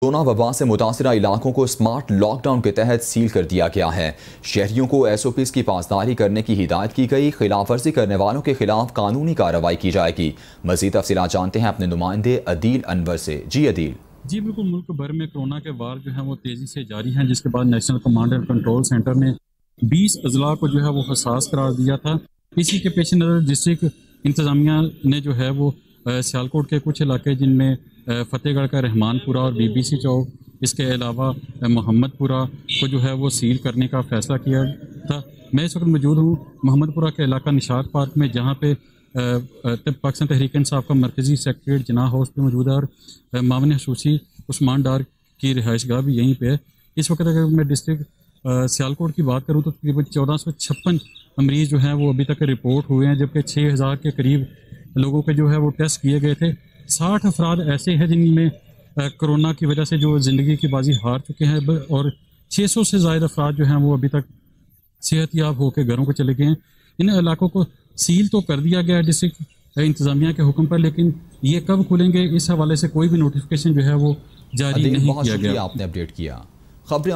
Corona وبا سے متاثرہ علاقوں کو سمارٹ لاک ڈاؤن کے تحت سیل کر دیا گیا ہے۔ شہریوں کو SOPs کی پاسداری کرنے کی ہدایت کی گئی۔ خلاف ورزی کرنے والوں کے خلاف قانونی کارروائی کی جائے گی۔ مزید تفصیلات جانتے ہیں اپنے نمائندے عدیل انور سے۔ جی عدیل۔ جی بالکل، ملک بھر میں کورونا کے وار جو ہیں وہ تیزی سے جاری ہیں، جس کے بعد national command and control centre نے 20 اضلاع کو جو ہے وہ حساس قرار دیا تھا۔ اسی کے پیش نظر ڈسٹرکٹ انتظامیہ نے جو ہے وہ سیالکوٹ کے کچھ علاقے جن میں فتح گڑھ کا رحمان پورہ اور BBC چوک، اس کے علاوہ محمد پورہ کو جو ہے وہ سیل کرنے کا فیصلہ کیا تھا۔ میں اس وقت موجود ہوں محمد پورہ کے علاقہ نشاط پارک میں، جہاں پہ پاکستان تحریک انصاف کا مرکزی سیکریٹریٹ جناح ہاؤس پہ موجود ہے اور معاون خصوصی عثمان ڈار کی رہائش گاہ بھی یہیں پہ ہے۔ اس وقت اگر میں ڈسٹرکٹ سیالکوٹ کی بات کروں تو تقریباً 1456 مریض جو ہیں وہ ابھی تک رپورٹ ہوئے ہیں، جبکہ 6000 کے قریب لوگوں کے جو ہے وہ ٹیسٹ کیے گئے تھے۔ 60 افراد ایسے ہیں جن میں کرونا کی وجہ سے جو زندگی کی بازی ہار چکے ہیں، اور 600 سے زائد افراد جو ہیں وہ ابھی تک صحت یاب ہو کے گھروں کو چلے گئے ہیں۔ ان علاقوں کو سیل تو کر دیا گیا ہے ڈسٹرکٹ انتظامیہ کے حکم پر، لیکن یہ کب کھلیں گے اس حوالے سے کوئی بھی نوٹیفیکیشن جو ہے وہ جاری نہیں کیا گیا۔ آپ نے اپڈیٹ کیا خبریں